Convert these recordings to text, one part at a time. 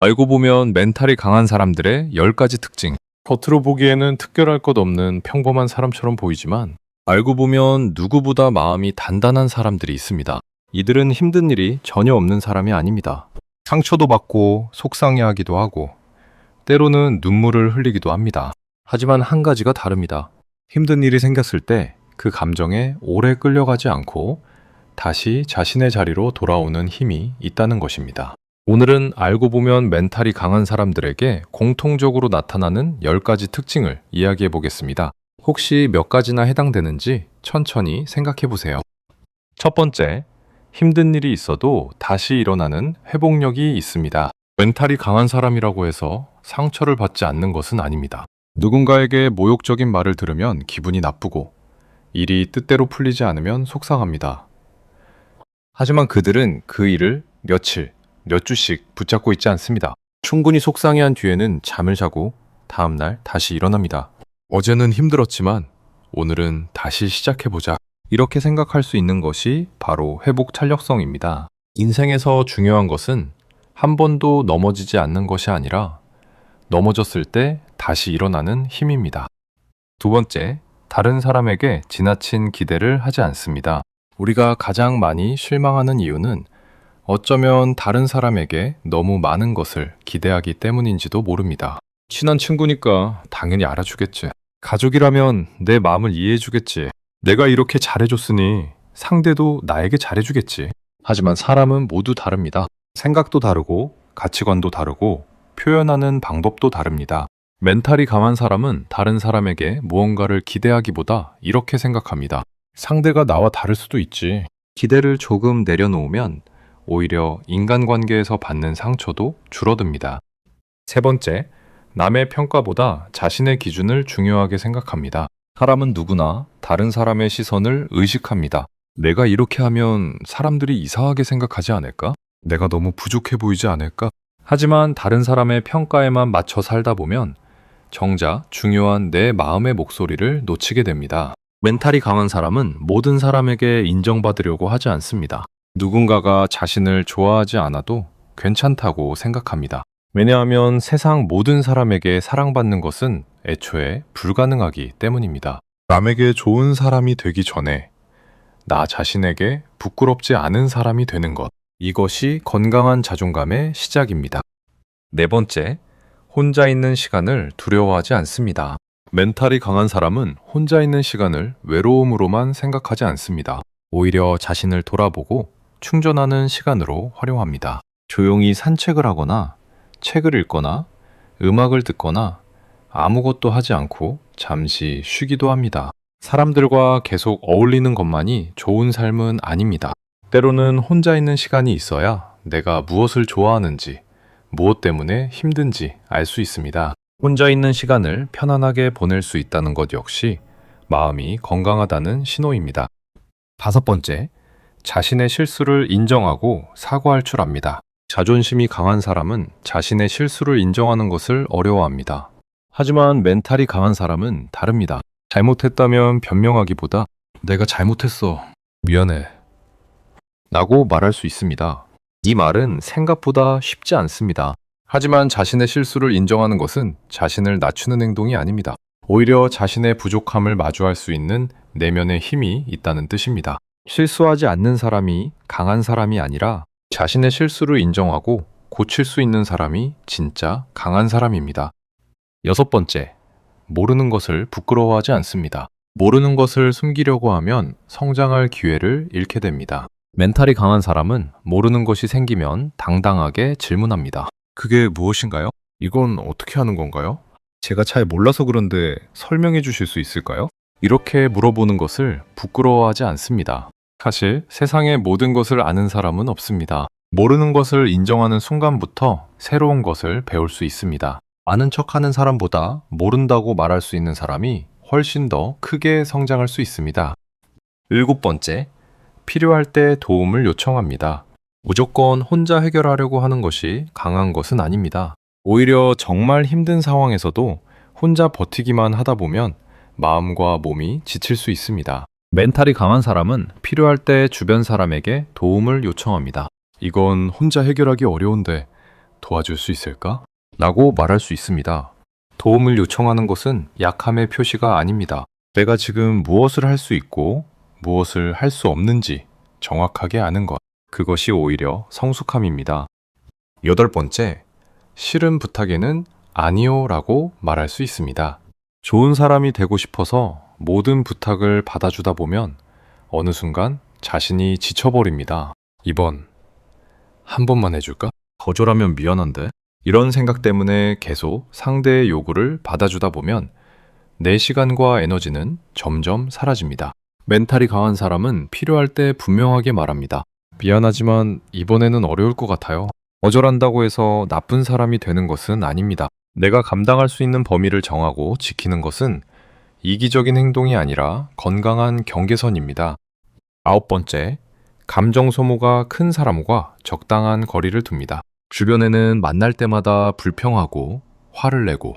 알고 보면 멘탈이 강한 사람들의 10가지 특징. 겉으로 보기에는 특별할 것 없는 평범한 사람처럼 보이지만 알고 보면 누구보다 마음이 단단한 사람들이 있습니다. 이들은 힘든 일이 전혀 없는 사람이 아닙니다. 상처도 받고 속상해하기도 하고 때로는 눈물을 흘리기도 합니다. 하지만 한 가지가 다릅니다. 힘든 일이 생겼을 때 그 감정에 오래 끌려가지 않고 다시 자신의 자리로 돌아오는 힘이 있다는 것입니다. 오늘은 알고 보면 멘탈이 강한 사람들에게 공통적으로 나타나는 10가지 특징을 이야기해 보겠습니다. 혹시 몇 가지나 해당되는지 천천히 생각해 보세요. 첫 번째, 힘든 일이 있어도 다시 일어나는 회복력이 있습니다. 멘탈이 강한 사람이라고 해서 상처를 받지 않는 것은 아닙니다. 누군가에게 모욕적인 말을 들으면 기분이 나쁘고 일이 뜻대로 풀리지 않으면 속상합니다. 하지만 그들은 그 일을 며칠, 몇 주씩 붙잡고 있지 않습니다. 충분히 속상해한 뒤에는 잠을 자고 다음날 다시 일어납니다. 어제는 힘들었지만 오늘은 다시 시작해보자. 이렇게 생각할 수 있는 것이 바로 회복 탄력성입니다. 인생에서 중요한 것은 한 번도 넘어지지 않는 것이 아니라 넘어졌을 때 다시 일어나는 힘입니다. 두 번째, 다른 사람에게 지나친 기대를 하지 않습니다. 우리가 가장 많이 실망하는 이유는 어쩌면 다른 사람에게 너무 많은 것을 기대하기 때문인지도 모릅니다. 친한 친구니까 당연히 알아주겠지. 가족이라면 내 마음을 이해해주겠지. 내가 이렇게 잘해줬으니 상대도 나에게 잘해주겠지. 하지만 사람은 모두 다릅니다. 생각도 다르고 가치관도 다르고 표현하는 방법도 다릅니다. 멘탈이 강한 사람은 다른 사람에게 무언가를 기대하기보다 이렇게 생각합니다. 상대가 나와 다를 수도 있지. 기대를 조금 내려놓으면 오히려 인간관계에서 받는 상처도 줄어듭니다. 세 번째, 남의 평가보다 자신의 기준을 중요하게 생각합니다. 사람은 누구나 다른 사람의 시선을 의식합니다. 내가 이렇게 하면 사람들이 이상하게 생각하지 않을까? 내가 너무 부족해 보이지 않을까? 하지만 다른 사람의 평가에만 맞춰 살다 보면 정작 중요한 내 마음의 목소리를 놓치게 됩니다. 멘탈이 강한 사람은 모든 사람에게 인정받으려고 하지 않습니다. 누군가가 자신을 좋아하지 않아도 괜찮다고 생각합니다. 왜냐하면 세상 모든 사람에게 사랑받는 것은 애초에 불가능하기 때문입니다. 남에게 좋은 사람이 되기 전에 나 자신에게 부끄럽지 않은 사람이 되는 것. 이것이 건강한 자존감의 시작입니다. 네 번째, 혼자 있는 시간을 두려워하지 않습니다. 멘탈이 강한 사람은 혼자 있는 시간을 외로움으로만 생각하지 않습니다. 오히려 자신을 돌아보고 충전하는 시간으로 활용합니다. 조용히 산책을 하거나 책을 읽거나 음악을 듣거나 아무것도 하지 않고 잠시 쉬기도 합니다. 사람들과 계속 어울리는 것만이 좋은 삶은 아닙니다. 때로는 혼자 있는 시간이 있어야 내가 무엇을 좋아하는지, 무엇 때문에 힘든지 알 수 있습니다. 혼자 있는 시간을 편안하게 보낼 수 있다는 것 역시 마음이 건강하다는 신호입니다. 다섯 번째, 자신의 실수를 인정하고 사과할 줄 압니다. 자존심이 강한 사람은 자신의 실수를 인정하는 것을 어려워합니다. 하지만 멘탈이 강한 사람은 다릅니다. 잘못했다면 변명하기보다 내가 잘못했어. 미안해. 라고 말할 수 있습니다. 이 말은 생각보다 쉽지 않습니다. 하지만 자신의 실수를 인정하는 것은 자신을 낮추는 행동이 아닙니다. 오히려 자신의 부족함을 마주할 수 있는 내면의 힘이 있다는 뜻입니다. 실수하지 않는 사람이 강한 사람이 아니라 자신의 실수를 인정하고 고칠 수 있는 사람이 진짜 강한 사람입니다. 여섯 번째, 모르는 것을 부끄러워하지 않습니다. 모르는 것을 숨기려고 하면 성장할 기회를 잃게 됩니다. 멘탈이 강한 사람은 모르는 것이 생기면 당당하게 질문합니다. 그게 무엇인가요? 이건 어떻게 하는 건가요? 제가 잘 몰라서 그런데 설명해 주실 수 있을까요? 이렇게 물어보는 것을 부끄러워하지 않습니다. 사실 세상의 모든 것을 아는 사람은 없습니다. 모르는 것을 인정하는 순간부터 새로운 것을 배울 수 있습니다. 아는 척하는 사람보다 모른다고 말할 수 있는 사람이 훨씬 더 크게 성장할 수 있습니다. 일곱 번째, 필요할 때 도움을 요청합니다. 무조건 혼자 해결하려고 하는 것이 강한 것은 아닙니다. 오히려 정말 힘든 상황에서도 혼자 버티기만 하다 보면 마음과 몸이 지칠 수 있습니다. 멘탈이 강한 사람은 필요할 때 주변 사람에게 도움을 요청합니다. 이건 혼자 해결하기 어려운데 도와줄 수 있을까? 라고 말할 수 있습니다. 도움을 요청하는 것은 약함의 표시가 아닙니다. 내가 지금 무엇을 할 수 있고 무엇을 할 수 없는지 정확하게 아는 것. 그것이 오히려 성숙함입니다. 8번째, 싫은 부탁에는 아니요 라고 말할 수 있습니다. 좋은 사람이 되고 싶어서 모든 부탁을 받아주다 보면 어느 순간 자신이 지쳐버립니다. 2번, 한 번만 해줄까? 거절하면 미안한데? 이런 생각 때문에 계속 상대의 요구를 받아주다 보면 내 시간과 에너지는 점점 사라집니다. 멘탈이 강한 사람은 필요할 때 분명하게 말합니다. 미안하지만 이번에는 어려울 것 같아요. 거절한다고 해서 나쁜 사람이 되는 것은 아닙니다. 내가 감당할 수 있는 범위를 정하고 지키는 것은 이기적인 행동이 아니라 건강한 경계선입니다. 9번째, 감정 소모가 큰 사람과 적당한 거리를 둡니다. 주변에는 만날 때마다 불평하고 화를 내고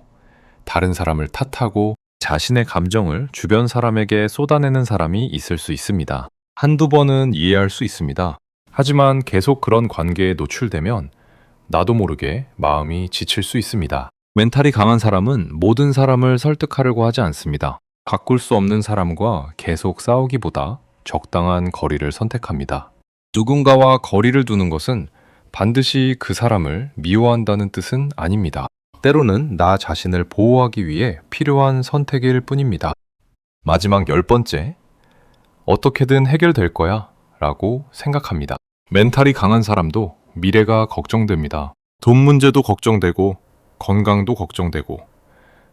다른 사람을 탓하고 자신의 감정을 주변 사람에게 쏟아내는 사람이 있을 수 있습니다. 한두 번은 이해할 수 있습니다. 하지만 계속 그런 관계에 노출되면 나도 모르게 마음이 지칠 수 있습니다. 멘탈이 강한 사람은 모든 사람을 설득하려고 하지 않습니다. 바꿀 수 없는 사람과 계속 싸우기보다 적당한 거리를 선택합니다. 누군가와 거리를 두는 것은 반드시 그 사람을 미워한다는 뜻은 아닙니다. 때로는 나 자신을 보호하기 위해 필요한 선택일 뿐입니다. 마지막 10번째, 어떻게든 해결될 거야 라고 생각합니다. 멘탈이 강한 사람도 미래가 걱정됩니다. 돈 문제도 걱정되고 건강도 걱정되고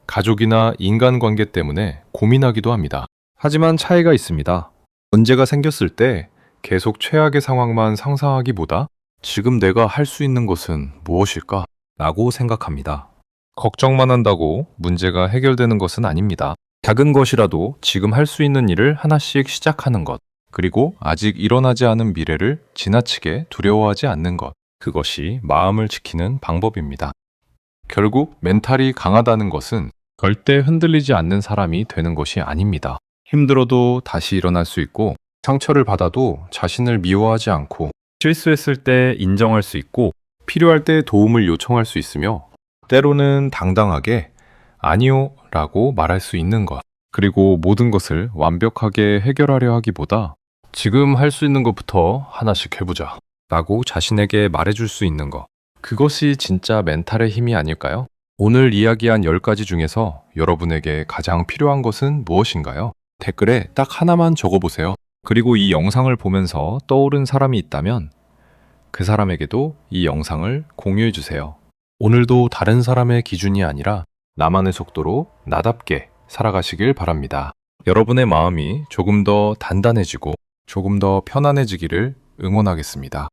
가족이나 인간관계 때문에 고민하기도 합니다. 하지만 차이가 있습니다. 문제가 생겼을 때 계속 최악의 상황만 상상하기보다 지금 내가 할 수 있는 것은 무엇일까? 라고 생각합니다. 걱정만 한다고 문제가 해결되는 것은 아닙니다. 작은 것이라도 지금 할 수 있는 일을 하나씩 시작하는 것, 그리고 아직 일어나지 않은 미래를 지나치게 두려워하지 않는 것, 그것이 마음을 지키는 방법입니다. 결국 멘탈이 강하다는 것은 절대 흔들리지 않는 사람이 되는 것이 아닙니다. 힘들어도 다시 일어날 수 있고 상처를 받아도 자신을 미워하지 않고 실수했을 때 인정할 수 있고 필요할 때 도움을 요청할 수 있으며 때로는 당당하게 아니요 라고 말할 수 있는 것, 그리고 모든 것을 완벽하게 해결하려 하기보다 지금 할 수 있는 것부터 하나씩 해보자 라고 자신에게 말해줄 수 있는 것, 그것이 진짜 멘탈의 힘이 아닐까요? 오늘 이야기한 10가지 중에서 여러분에게 가장 필요한 것은 무엇인가요? 댓글에 딱 하나만 적어보세요. 그리고 이 영상을 보면서 떠오른 사람이 있다면 그 사람에게도 이 영상을 공유해주세요. 오늘도 다른 사람의 기준이 아니라 나만의 속도로 나답게 살아가시길 바랍니다. 여러분의 마음이 조금 더 단단해지고 조금 더 편안해지기를 응원하겠습니다.